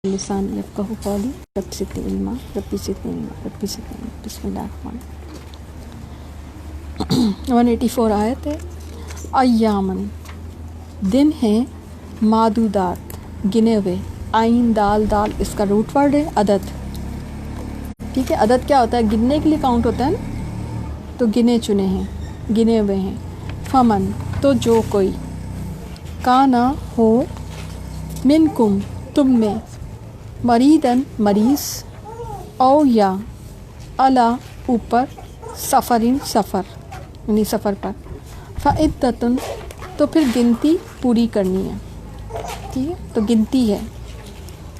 لسان یفقہوا قولی رب زدنی علما رب زدنی علما رب زدنی علما بسم اللہ الرحمن الرحیم 184 آیت ہے. ایامن دن ہیں معدودات گنے ہوئے. عین دال دال اس کا روٹ ورڈ ہے عدد. ٹھیک ہے, عدد کیا ہوتا ہے؟ گننے کے لیے کاؤنٹ ہوتا ہے نا, تو گنے چنے ہیں, گنے ہوئے ہیں. فمن تو جو کوئی, کانا ہو, منکم تم میں, مریدن مریض, او یا علا اوپر, سفرین سفر یعنی سفر پر, فعدتن تو پھر گنتی پوری کرنی ہے. ٹھیک ہے, تو گنتی ہے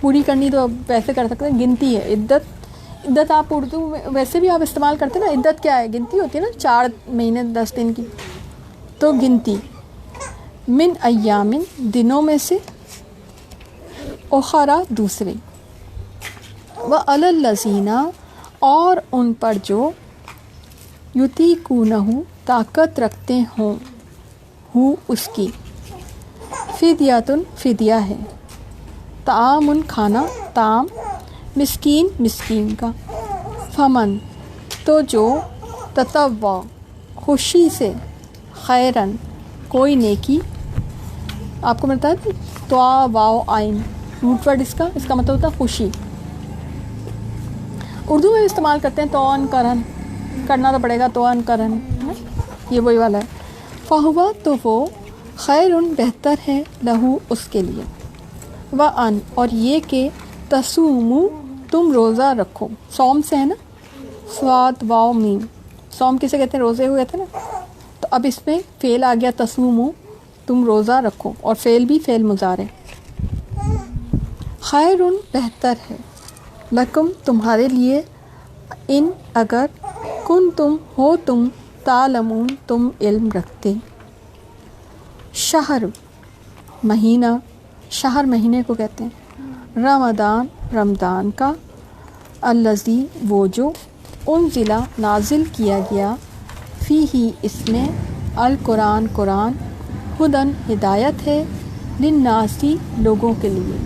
پوری کرنی, تو ویسے کر سکتے ہیں گنتی ہے. عدت آپ اردو میں ویسے بھی آپ استعمال کرتے ہیں نا. عدت کیا ہے؟ گنتی ہوتی ہے نا, 4 مہینے 10 دن کی, تو گنتی. من ایامن دنوں میں سے, اخرا دوسرے, وعلی الذین اور ان پر جو, یطیقونہ طاقت رکھتے ہوں, ہو اس کی, فدیۃ فدیہ ہے, طعام کھانا, طعام, مسکین مسکین کا, فمن تو جو, تطوع خوشی سے, خیرن کوئی نیکی. آپ کو ملتا ہے تو واو آئین روٹ ورڈ اس کا مطلب ہوتا ہے خوشی. اردو میں استعمال کرتے ہیں تو ان کرن, کرنا تو پڑے گا, تو ان کرن, یہ وہی والا ہے. فہوا تو وہ, خیرن بہتر ہے, لہو اس کے لیے, وان اور یہ کہ, تصومو تم روزہ رکھو. صوم سے ہے نا, سواد واو میم, صوم کسے کہتے ہیں؟ روزے ہوئے تھے نا. تو اب اس میں فعل آ گیا تصومو, تم روزہ رکھو, اور فعل بھی فعل مضارع. خیرن بہتر ہے, لکم تمہارے لیے, ان اگر, کن تم ہو تم, تعلمون تم علم رکھتے. شہر مہینہ, شہر مہینے کو کہتے ہیں. رمضان رمضان کا, الذی وہ جو, انزل نازل کیا گیا, فیہ اس میں, القرآن قرآن, ہدن ہدایت ہے, للناسی لوگوں کے لیے,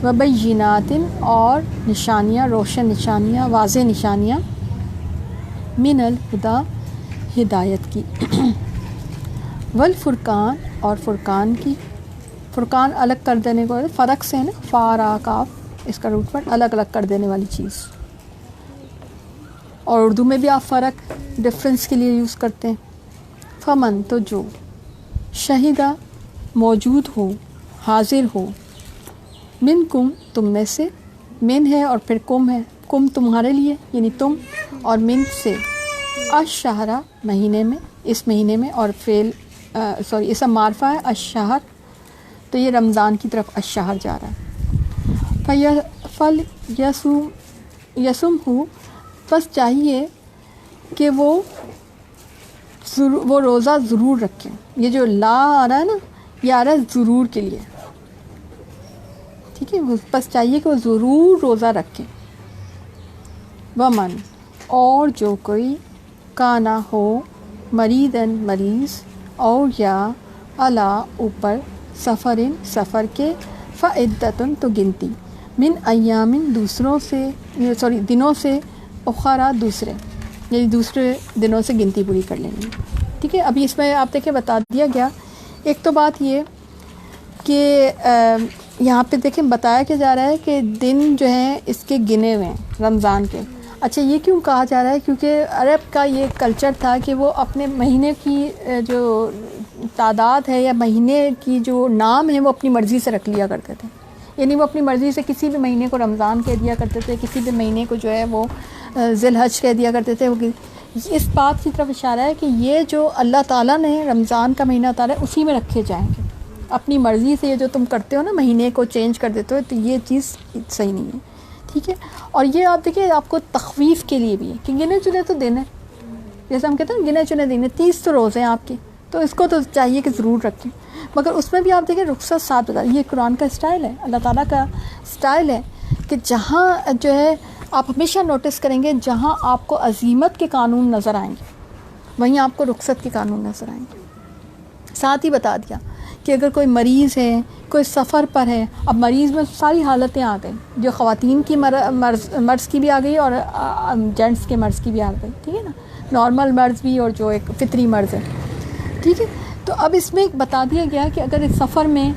وبینات اور نشانیاں, روشن نشانیاں, واضح نشانیاں, من الہدا ہدایت کی, والفرقان اور فرقان کی. فرقان الگ کر دینے کو, فرق سے ہے نا, فارا کاف اس کا روٹ ورڈ, الگ الگ کر دینے والی چیز. اور اردو میں بھی آپ فرق ڈفرینس کے لیے یوز کرتے ہیں. فمن تو جو, شہیدہ موجود ہو, حاضر ہو, منکم تم میں سے, من ہے اور پھر کم ہے, کم تمہارے لیے یعنی تم, اور من سے, الشہرہ مہینے میں, اس مہینے میں, اور فعل اسم معرفہ ہے الشہر, تو یہ رمضان کی طرف الشہر جا رہا ہے. فل یسم ہو, بس چاہیے کہ وہ روزہ ضرور رکھیں. یہ جو لا آ رہا ہے نا, یہ آ رہا ہے ضرور کے لیے. ٹھیک ہے, بس چاہیے کہ وہ ضرور روزہ رکھیں. ومن اور جو کوئی, کانا ہو, مریدن مریض, اور یا علا اوپر, سفرن سفر کے, فعدتن تو گنتی, من ایامن دوسروں سے, دنوں سے, اخرا دوسرے, یعنی دوسرے دنوں سے گنتی پوری کر لیں گے. ٹھیک ہے, ابھی اس میں آپ دیکھیں بتا دیا گیا. ایک تو بات یہ کہ یہاں پہ دیکھیں بتایا کیا جا رہا ہے کہ دن جو ہیں اس کے گنے ہوئے ہیں رمضان کے. اچھا, یہ کیوں کہا جا رہا ہے؟ کیونکہ عرب کا یہ کلچر تھا کہ وہ اپنے مہینے کی جو تعداد ہے یا مہینے کی جو نام ہے وہ اپنی مرضی سے رکھ لیا کرتے تھے. یعنی وہ اپنی مرضی سے کسی بھی مہینے کو رمضان کہہ دیا کرتے تھے, کسی بھی مہینے کو جو ہے وہ ذی الحج کہہ دیا کرتے تھے. اس بات کی طرف اشارہ ہے کہ یہ جو اللہ تعالیٰ نے رمضان کا مہینہ اتارا ہے اسی میں رکھے جائیں گے. اپنی مرضی سے یہ جو تم کرتے ہو نا, مہینے کو چینج کر دیتے ہو, تو یہ چیز صحیح نہیں ہے. ٹھیک ہے, اور یہ آپ دیکھیں آپ کو تخویف کے لیے بھی ہے کہ گنے چنے تو دن ہے, جیسے ہم کہتے ہیں گنے چنے دن ہے, 30 تو روزے ہیں آپ کے, تو اس کو تو چاہیے کہ ضرور رکھیں. مگر اس میں بھی آپ دیکھیں رخصت ساتھ بتا, یہ قرآن کا اسٹائل ہے, اللہ تعالیٰ کا اسٹائل ہے کہ جہاں جو ہے آپ ہمیشہ نوٹس کریں گے, جہاں آپ کو عزیمت کے قانون نظر آئیں گے وہیں آپ کو رخصت کے قانون نظر آئیں گے. ساتھ ہی بتا دیا کہ اگر کوئی مریض ہے، کوئی سفر پر ہے، اب مریض میں ساری حالتیں آ گئی، جو خواتین کی مرض کی بھی آ گئی اور جینٹس کے مرض کی بھی آ گئی، ٹھیک ہے نا، نارمل مرض بھی اور جو ایک فطری مرض ہے، ٹھیک ہے. تو اب اس میں بتا دیا گیا کہ اگر اس سفر میں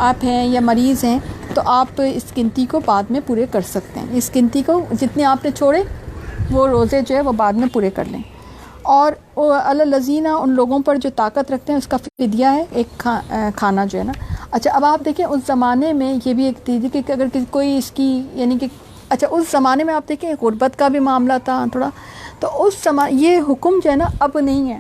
آپ ہیں یا مریض ہیں تو آپ اس گنتی کو بعد میں پورے کر سکتے ہیں. اس گنتی کو جتنے آپ نے چھوڑے وہ روزے جو ہے وہ بعد میں پورے کر لیں. اور الذین، ان لوگوں پر جو طاقت رکھتے ہیں، اس کا فدیہ ہے ایک کھانا جو ہے نا. اچھا اب آپ دیکھیں اس زمانے میں یہ بھی ایک چیز کہ اگر کوئی اس کی یعنی کہ اچھا اس زمانے میں آپ دیکھیں غربت کا بھی معاملہ تھا تھوڑا، تو اس یہ حکم جو ہے نا اب نہیں ہے،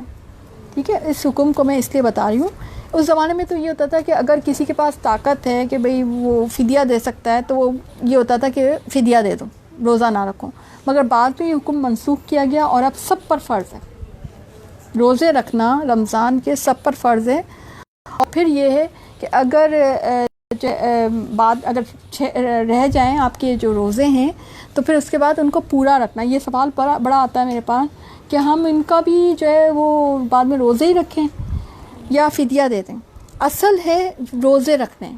ٹھیک ہے. اس حکم کو میں اس لیے بتا رہی ہوں. اس زمانے میں تو یہ ہوتا تھا کہ اگر کسی کے پاس طاقت ہے کہ بھئی وہ فدیہ دے سکتا ہے تو وہ یہ ہوتا تھا کہ فدیہ دے دو، روزہ نہ رکھو. مگر بعد میں یہ حکم منسوخ کیا گیا اور اب سب پر فرض ہے روزے رکھنا، رمضان کے سب پر فرض ہے. اور پھر یہ ہے کہ اگر اگر رہ جائیں آپ کے جو روزے ہیں تو پھر اس کے بعد ان کو پورا رکھنا. یہ سوال بڑا آتا ہے میرے پاس کہ ہم ان کا بھی جو ہے وہ بعد میں روزے ہی رکھیں یا فدیہ دے دیں. اصل ہے روزے رکھنے.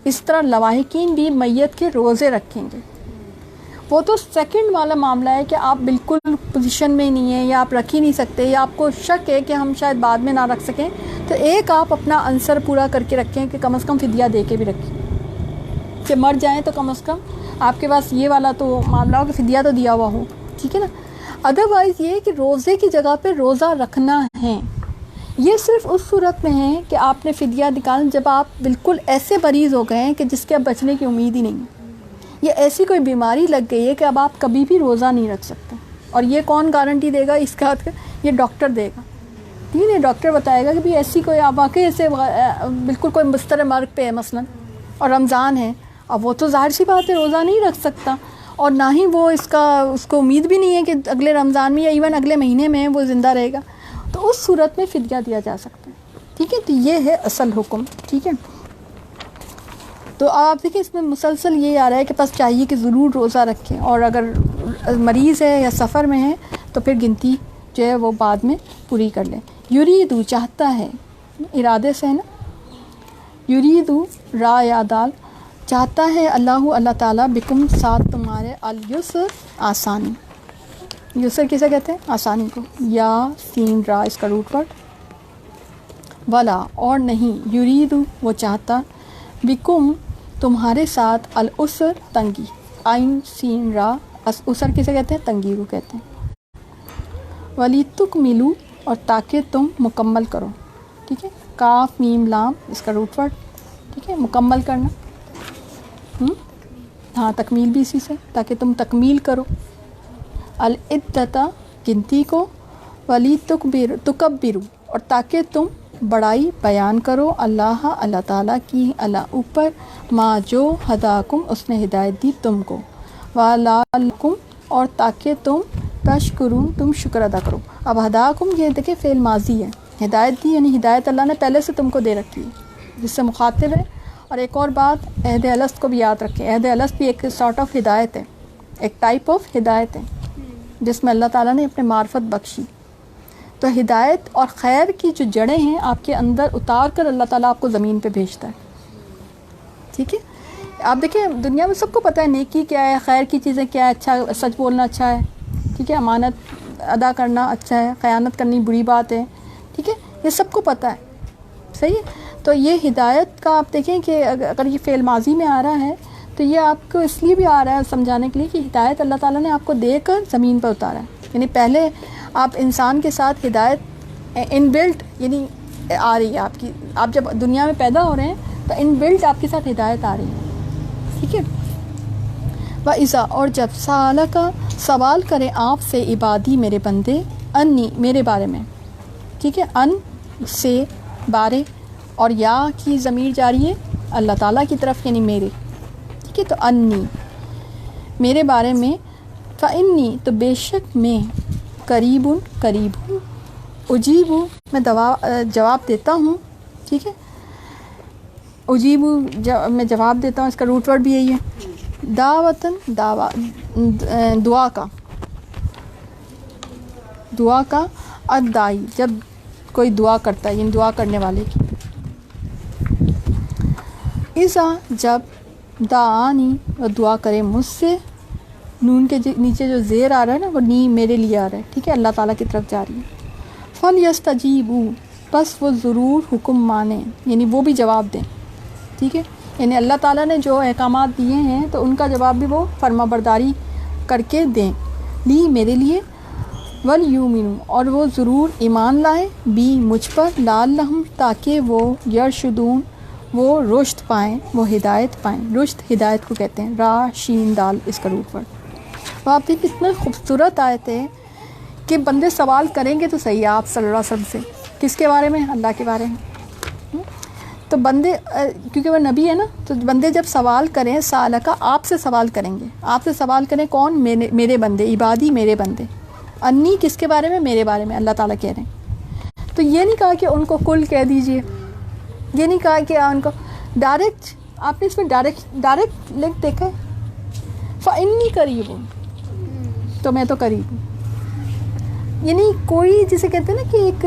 اس طرح لواحقین بھی میت کے روزے رکھیں گے. وہ تو سیکنڈ والا معاملہ ہے کہ آپ بالکل پوزیشن میں نہیں ہیں یا آپ رکھ ہی نہیں سکتے یا آپ کو شک ہے کہ ہم شاید بعد میں نہ رکھ سکیں، تو ایک آپ اپنا عنصر پورا کر کے رکھیں کہ کم از کم فدیہ دے کے بھی رکھیں کہ مر جائیں تو کم از کم آپ کے پاس یہ والا تو معاملہ ہو کہ فدیہ تو دیا ہوا ہو، ٹھیک ہے نا. ادروائز یہ کہ روزے کی جگہ پہ روزہ رکھنا ہے، یہ صرف اس صورت میں ہے کہ آپ نے فدیہ نکالا جب آپ بالکل ایسے مریض ہو گئے ہیں کہ جس کے اب بچنے کی امید ہی نہیں ہے، یہ ایسی کوئی بیماری لگ گئی ہے کہ اب آپ کبھی بھی روزہ نہیں رکھ سکتے. اور یہ کون گارنٹی دے گا اس کا؟ یہ ڈاکٹر دے گا، ٹھیک ہے. ڈاکٹر بتائے گا کہ بھی ایسی کوئی آپ واقعی ایسے بالکل کوئی مستر مرگ پہ ہے مثلا اور رمضان ہے، اب وہ تو ظاہر سی بات ہے روزہ نہیں رکھ سکتا اور نہ ہی وہ اس کو امید بھی نہیں ہے کہ اگلے رمضان میں یا ایون اگلے مہینے میں وہ زندہ رہے گا. تو اس صورت میں فدیہ دیا جا سکتا ہے، ٹھیک ہے. تو یہ ہے اصل حکم، ٹھیک ہے. تو آپ دیکھیں اس میں مسلسل یہ آ رہا ہے کہ بس چاہیے کہ ضرور روزہ رکھیں، اور اگر مریض ہے یا سفر میں ہے تو پھر گنتی جو ہے وہ بعد میں پوری کر لیں. یریدو چاہتا ہے، ارادے سے ہے نا، یریدو را یا دال، چاہتا ہے اللہ تعالیٰ بکم ساتھ تمہارے الیسر آسانی. یسر کسے کہتے ہیں؟ آسانی کو. یا سین را اس کا روٹ ورڈ. ولا اور نہیں، یریدو وہ چاہتا، بکم تمہارے ساتھ العسر تنگی. عین سین را اسر کسے کہتے ہیں؟ تنگی کو کہتے ہیں. ولی تکملو اور تاکہ تم مکمل کرو، ٹھیک ہے. کاف میم لام اس کا روٹ ورڈ، ٹھیک ہے. مکمل کرنا، ہاں تکمیل بھی اسی سے، تاکہ تم تکمیل کرو. العدتا گنتی کو. ولی تکبرو اور تاکہ تم بڑائی بیان کرو اللہ تعالیٰ کی اللہ اوپر، ما جو ہداکم اس نے ہدایت دی تم کو. وَلَعَلَّکُمْ اور تاکہ تم تشکرون تم شکر ادا کرو. اب ہداکم یہ دیکھیں فعل ماضی ہے، ہدایت دی یعنی ہدایت اللہ نے پہلے سے تم کو دے رکھی ہے جس سے مخاطب ہے. اور ایک اور بات عہد الست کو بھی یاد رکھیں. عہد الست بھی ایک سارٹ آف ہدایت ہے، ایک ٹائپ آف ہدایت ہے جس میں اللہ تعالیٰ نے اپنے معرفت بخشی. تو ہدایت اور خیر کی جو جڑیں ہیں آپ کے اندر اتار کر اللہ تعالیٰ آپ کو زمین پہ بھیجتا ہے، ٹھیک ہے. آپ دیکھیں دنیا میں سب کو پتہ ہے نیکی کیا ہے، خیر کی چیزیں کیا ہے. اچھا سچ بولنا اچھا ہے، ٹھیک ہے. امانت ادا کرنا اچھا ہے، خیانت کرنی بری بات ہے، ٹھیک ہے. یہ سب کو پتہ ہے، صحیح ہے. تو یہ ہدایت کا آپ دیکھیں کہ اگر یہ فعل ماضی میں آ رہا ہے تو یہ آپ کو اس لیے بھی آ رہا ہے سمجھانے کے لیے کہ ہدایت اللہ تعالیٰ نے آپ کو دے کر زمین پر اتارا ہے. یعنی پہلے آپ انسان کے ساتھ ہدایت ان بلٹ یعنی آ رہی ہے آپ کی، آپ جب دنیا میں پیدا ہو رہے ہیں تو ان بلٹ آپ کے ساتھ ہدایت آ رہی ہے، ٹھیک ہے. وَإِذَا اور جب سَأَلَكَ کا سوال کرے آپ سے عبادی میرے بندے، انی میرے بارے میں، ٹھیک ہے. ان سے بارے اور یا کی ضمیر جاری ہے اللہ تعالیٰ کی طرف یعنی میرے، ٹھیک ہے. تو انی میرے بارے میں، فَإِنِّي تو بے شک میں، قریب ہوں، اجیب میں جواب دیتا ہوں، ٹھیک ہے. اجیب میں جواب دیتا ہوں، اس کا روٹ ورڈ بھی یہی ہے. دعوتاً دعا کا الدائی جب کوئی دعا کرتا ہے یعنی دعا کرنے والے کی. اذا جب دعانی وہ دعا کرے مجھ سے، نون کے نیچے جو زیر آ رہا ہے نا وہ نی میرے لیے آ رہا ہے، ٹھیک ہے، اللہ تعالیٰ کی طرف جا رہی ہے۔ فلیستجیبوا بس وہ ضرور حکم مانیں، یعنی وہ بھی جواب دیں، ٹھیک ہے، یعنی اللہ تعالیٰ نے جو احکامات دیے ہیں تو ان کا جواب بھی وہ فرما برداری کر کے دیں، لی میرے لیے، ولیؤمنوا اور وہ ضرور ایمان لائیں، بی مجھ پر، لعلہم تاکہ وہ یرشدون وہ رشد پائیں، وہ ہدایت پائیں، رشد ہدایت کو کہتے ہیں، را شین دال اس کا روٹ پر۔ وہ آپ دیکھیں کتنا خوبصورت آیت ہے کہ بندے سوال کریں گے تو صحیح آپ صلی اللہ علیہ وسلم سے، کس کے بارے میں؟ اللہ کے بارے میں۔ تو بندے کیونکہ وہ نبی ہے نا، تو بندے جب سوال کریں سالکا آپ سے سوال کریں گے، آپ سے سوال کریں کون؟ میرے بندے، عبادی میرے بندے، انی کس کے بارے میں؟ میرے بارے میں اللہ تعالیٰ کہہ رہے ہیں۔ تو یہ نہیں کہا کہ ان کو کل کہہ دیجئے، یہ نہیں کہا کہ ان کو ڈائریکٹ، آپ نے اس میں ڈائریکٹ لنک دیکھا ہے، فَإِنِّي قَرِيبٌ تو میں تو قریب ہوں، یعنی کوئی جسے کہتے ہیں نا کہ ایک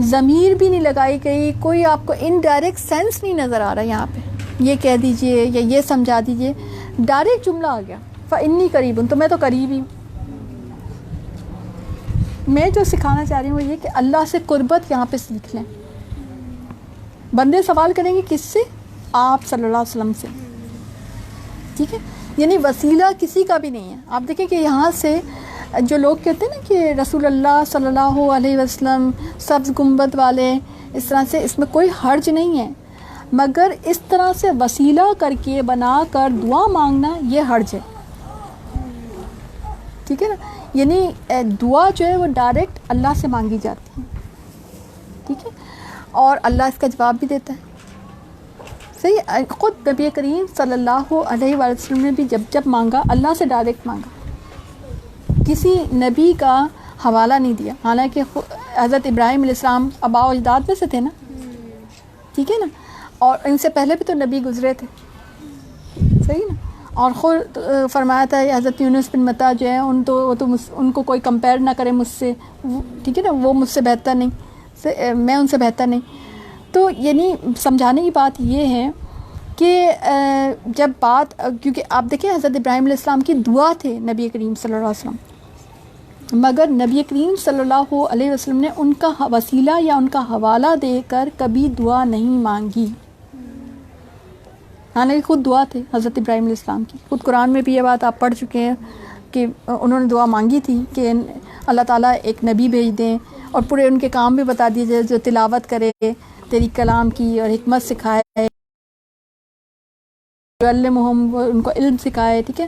ضمیر بھی نہیں لگائی گئی، کوئی آپ کو انڈائریکٹ سینس نہیں نظر آ رہا ہے یہاں پہ، یہ کہہ دیجئے یا یہ سمجھا دیجئے، ڈائریکٹ جملہ آ گیا، فَإِنِّي قَرِيبٌ تو میں تو قریب ہی ہوں۔ میں جو سکھانا چاہ رہی ہوں وہ یہ کہ اللہ سے قربت یہاں پہ سیکھ لیں۔ بندے سوال کریں گے کس سے؟ آپ صلی اللہ علیہ وسلم سے، ٹھیک ہے، یعنی وسیلہ کسی کا بھی نہیں ہے۔ آپ دیکھیں کہ یہاں سے جو لوگ کہتے ہیں نا کہ رسول اللہ صلی اللہ علیہ وسلم سبز گنبد والے، اس طرح سے اس میں کوئی حرج نہیں ہے، مگر اس طرح سے وسیلہ کر کے بنا کر دعا مانگنا یہ حرج ہے، ٹھیک ہے نا، یعنی دعا جو ہے وہ ڈائریکٹ اللہ سے مانگی جاتی ہے، ٹھیک ہے، اور اللہ اس کا جواب بھی دیتا ہے، صحیح۔ خود نبی کریم صلی اللہ علیہ وسلم نے بھی جب مانگا اللہ سے ڈائریکٹ مانگا، کسی نبی کا حوالہ نہیں دیا، حالانکہ حضرت ابراہیم علیہ السلام آباء و اجداد میں سے تھے نا، ٹھیک ہے نا، اور ان سے پہلے بھی تو نبی گزرے تھے، صحیح نا، اور خود فرمایا تھا حضرت یونس بن متا جو ہے ان کو کوئی کمپیئر نہ کرے مجھ سے، ٹھیک ہے نا، وہ مجھ سے بہتر نہیں، میں ان سے بہتر نہیں۔ تو یعنی سمجھانے کی بات یہ ہے کہ جب بات، کیونکہ آپ دیکھیں حضرت ابراہیم علیہ السلام کی دعا تھے نبی کریم صلی اللہ علیہ وسلم، مگر نبی کریم صلی اللہ علیہ وسلم نے ان کا وسیلہ یا ان کا حوالہ دے کر کبھی دعا نہیں مانگی، حالانکہ خود دعا تھے حضرت ابراہیم علیہ السلام کی، خود قرآن میں بھی یہ بات آپ پڑھ چکے ہیں کہ انہوں نے دعا مانگی تھی کہ اللہ تعالیٰ ایک نبی بھیج دیں اور پورے ان کے کام بھی بتا دیجیے، جو تلاوت کرے تیری کلام کی اور حکمت سکھائے، علمہم ان کو علم سکھائے، ٹھیک ہے،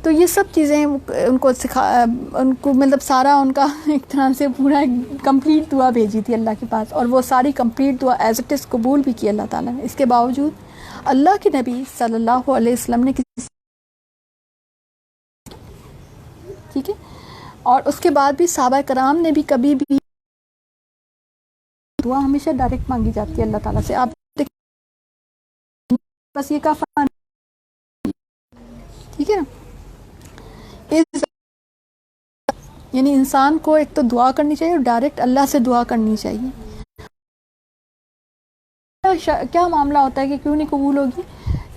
تو یہ سب چیزیں ان کو مطلب سارا ان کا ایک طرح سے پورا کمپلیٹ دعا بھیجی تھی اللہ کے پاس، اور وہ ساری کمپلیٹ دعا ایز اٹ از قبول بھی کی اللہ تعالیٰ نے۔ اس کے باوجود اللہ کے نبی صلی اللہ علیہ وسلم نے کسی، ٹھیک ہے، اور اس کے بعد بھی صحابہ کرام نے بھی کبھی بھی دعا ہمیشہ ڈائریکٹ مانگی جاتی ہے اللہ تعالیٰ سے۔ آپ بس یہ کافی، ٹھیک ہے نا، یعنی انسان کو ایک تو دعا کرنی چاہیے اور ڈائریکٹ اللہ سے دعا کرنی چاہیے۔ کیا معاملہ ہوتا ہے کہ کیوں نہیں قبول ہوگی؟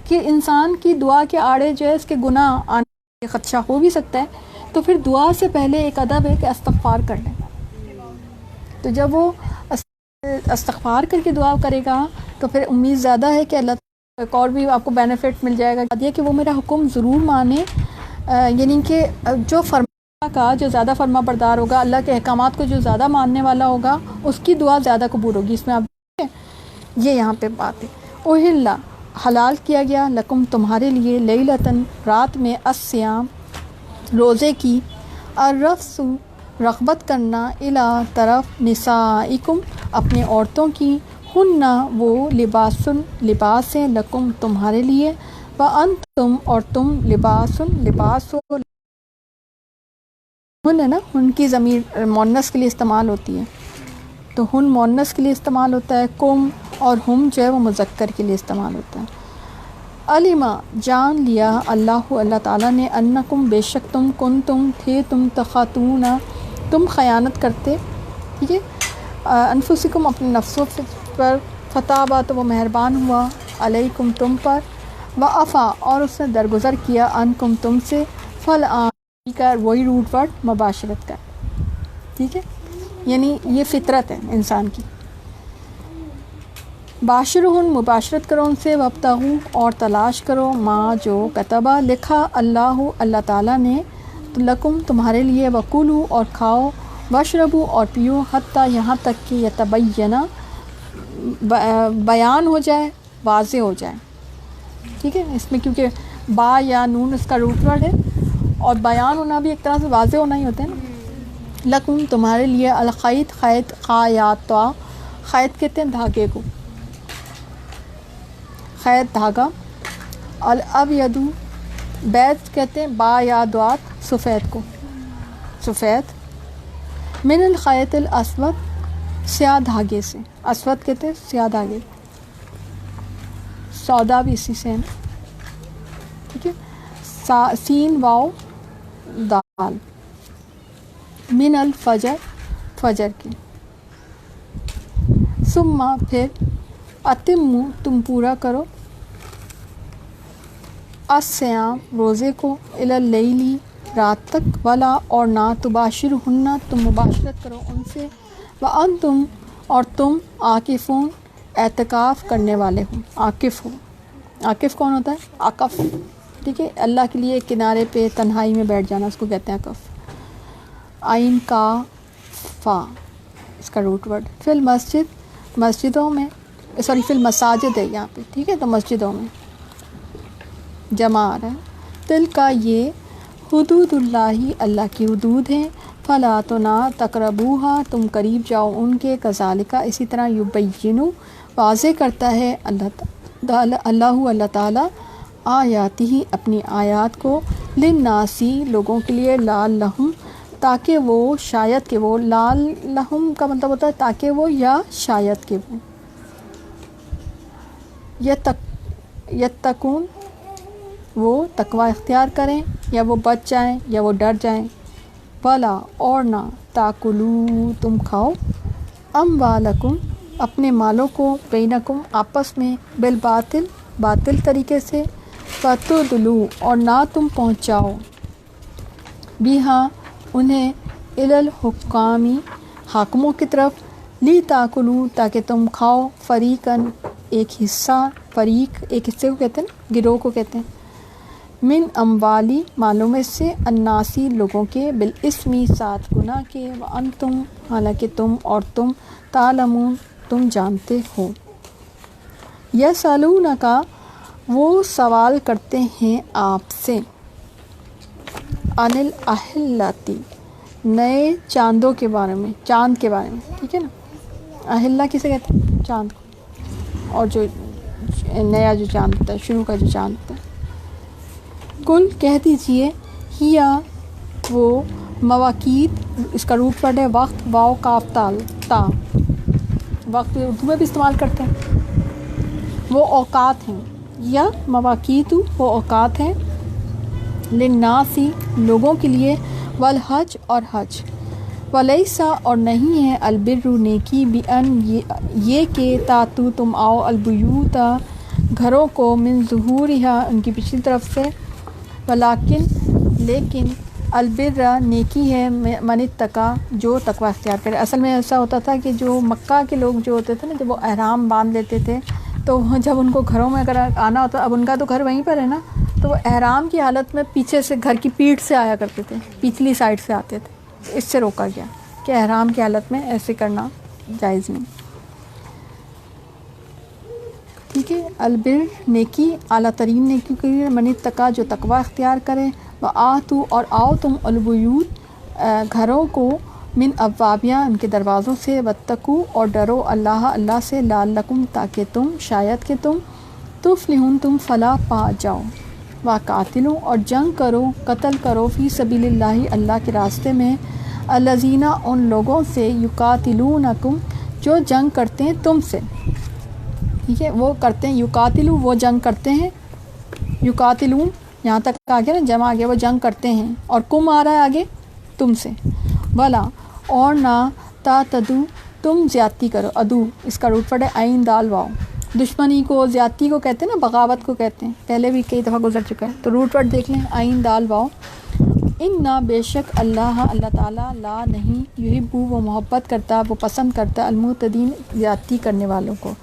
کہ انسان کی دعا کے آڑے جو ہے اس کے گناہ آنے کا خدشہ ہو بھی سکتا ہے، تو پھر دعا سے پہلے ایک ادب ہے کہ استغفار کر لیں، تو جب وہ استغفار کر کے دعا کرے گا تو پھر امید زیادہ ہے کہ اللہ تعالیٰ ایک اور بھی آپ کو بینیفٹ مل جائے گا، یہ کہ وہ میرا حکم ضرور مانے، یعنی کہ جو فرما کا جو زیادہ فرما بردار ہوگا، اللہ کے احکامات کو جو زیادہ ماننے والا ہوگا، اس کی دعا زیادہ قبول ہوگی۔ اس میں آپ یہ یہاں پہ بات ہے، اوہلا حلال کیا گیا، لکم تمہارے لیے، لیلتن رات میں، الصیام روزے کی، الرفث رغبت کرنا، الی طرف، نسائکم اپنے عورتوں کی، ہن وہ، لباس ہیں، لکم تمہارے لیے، وانتم اور تم، لباس ہو، ہن ہے نا، ہن کی ضمیر مؤنث کے لیے استعمال ہوتی ہے، تو ہن مؤنث کے لیے استعمال ہوتا ہے، کم، اور ہم جو ہے وہ مذکر کے لیے استعمال ہوتا ہے۔ علما جان لیا اللہ تعالیٰ نے، انکم بے شک تم، کنتم تھے تم، تخاتون تم خیانت کرتے، ٹھیک ہے، انفسکم اپنے نفسوں پر، فتابہ تو وہ مہربان ہوا، علیکم تم پر، وعفا اور اس نے درگزر کیا عنکم تم سے، فالآن کا وہی روٹ ورڈ مباشرت کا، ٹھیک ہے، یعنی یہ فطرت ہے انسان کی. باشرہن مباشرت کرو ان سے، وابتغوا اور تلاش کرو، ما جو کتبہ لکھا اللہ اللہ تعالیٰ نے لکم تمہارے لیے، وکلوا اور کھاؤ، واشربوا اور پیو، حتیٰ یہاں تک کہ یتبینہ بیان ہو جائے، واضح ہو جائے، ٹھیک ہے. اس میں کیونکہ با یا نون اس کا روٹ ورڈ ہے، اور بیان ہونا بھی ایک طرح سے واضح ہونا ہی ہوتا ہے نا. لکم تمہارے لیے، الخیط خیط، خایاتا خیط کہتے ہیں دھاگے کو، خیط دھاگا، الابیض بیض کہتے ہیں با یا دوات سفید کو، سفید، من الخیط الاسود سیاہ دھاگے سے، اسود کہتے ہیں سیاہ دھاگے، سودا بھی اسی سے ہے نا، ٹھیک ہے. سین واو دال، من الفجر فجر کی، ثم پھر، اتموا تم پورا کرو، الصیام روزے کو، الی اللیل رات تک، ولا اور نہ، تباشرہن تم مباشرت کرو ان سے، وانتم اور تم، عاکفون اعتکاف کرنے والے ہو، عاکف ہو. عاکف کون ہوتا ہے؟ عقف، ٹھیک ہے، اللہ کے لیے کنارے پہ تنہائی میں بیٹھ جانا، اس کو کہتے ہیں عقف. عین کا فا اس کا روٹ ورڈ. فی المسجد مسجدوں میں، سوری فی المساجد ہے یہاں پہ، ٹھیک ہے، تو مسجدوں میں جمع آ رہا ہے. تل کا یہ، حدود اللہ اللہ کی حدود ہیں، فلا تو نہ تقربوہا تم قریب جاؤ ان کے، کذالک اسی طرح، یبینو واضح کرتا ہے اللہ تعالیٰ آیاتہ اپنی آیات کو، للناسی لوگوں کے لیے، لعلہم تاکہ وہ، شاید کہ وہ، لعلہم کا مطلب ہوتا ہے تاکہ وہ یا شاید کہ وہ، یتقون وہ تقوی اختیار کریں، یا وہ بچ جائیں، یا وہ ڈر جائیں. ولا اور نہ، تاکلوا تم کھاؤ، اموالکم اپنے مالوں کو، بینکم آپس میں، بالباطل باطل طریقے سے، فتدلوا اور نہ تم پہنچاؤ، بیہا انہیں، الی الحکام حاکموں کی طرف، لی تاکلوا تاکہ تم کھاؤ، فریقاً ایک حصہ، فریق ایک حصے کو کہتے ہیں، گروہ کو کہتے ہیں، من اموالی مالوں میں سے، الناسی لوگوں کے، بالاسمی ساتھ گناہ کے، وانتم حالانکہ تم اور تم، تعلمون تم جانتے ہو. یسألونک وہ سوال کرتے ہیں آپ سے، عن الاہلتی نئے چاندوں کے بارے میں، چاند کے بارے میں، ٹھیک ہے نا. اہلہ کسے کہتے ہیں؟ چاند کو، اور جو نیا جو چاند ہوتا ہے، شروع کا جو چاند ہوتا ہے. کل کہہ دیجئے، ہیا وہ، مواقیت اس کا روٹ ورڈ ہے وقت، واو کاف تال تا، وقت اردو میں بھی استعمال کرتے ہیں، وہ اوقات ہیں، یا مواقیت وہ اوقات ہیں، للناسی لوگوں کے لیے، والحج اور حج، ولیسا اور نہیں ہے، البر نیکی، بان یہ کہ، تاتو تم آؤ، البیوت گھروں کو، من ظہورہا ان کی پچھلی طرف سے، ولیکن لیکن، البر نیکی ہے، من اتقی جو تقوی اختیار کرے. اصل میں ایسا ہوتا تھا کہ جو مکہ کے لوگ جو ہوتے تھے نا، جب وہ احرام باندھ لیتے تھے، تو جب ان کو گھروں میں اگر آنا ہوتا، اب ان کا تو گھر وہیں پر ہے نا، تو وہ احرام کی حالت میں پیچھے سے گھر کی پیٹھ سے آیا کرتے تھے، پچھلی سائڈ سے آتے تھے. اس سے روکا گیا کہ احرام کی حالت میں ایسے کرنا جائز نہیں، ٹھیک ہے. البر نیکی، اعلیٰ ترین نیکی کے لیے، من اتقی جو تقوی اختیار کرے، وآتوا اور آؤ تم، البیوت گھروں کو، من ابوابہا ان کے دروازوں سے، واتقوا اور ڈرو اللہ اللہ سے، لعلکم تاکہ تم، شاید کہ تم، تفلحون تم فلاح پا جاؤ. وقاتلوا اور جنگ کرو، قتل کرو، فی سبیل اللہ اللہ کے راستے میں، الذین ان لوگوں سے، یقاتلونکم جو جنگ کرتے ہیں تم سے، ٹھیک ہے، وہ کرتے ہیں، یقاتلوا وہ جنگ کرتے ہیں، یقاتلون یہاں تک آگے نا جمع آگے، وہ جنگ کرتے ہیں، اور کم آ رہا ہے آگے تم سے. ولا اور نہ، تعتدوا تم زیادتی کرو، ادو اس کا روٹ ورڈ ہے عین دال واو، دشمنی کو، زیادتی کو کہتے ہیں نا، بغاوت کو کہتے ہیں، پہلے بھی کئی دفعہ گزر چکا ہے. تو روٹ ورڈ دیکھ لیں، عین دال واو. نہ بے شک اللہ تعالیٰ لا نہیں، یحب وہ محبت کرتا، وہ پسند کرتا، المعتدین زیادتی کرنے والوں کو.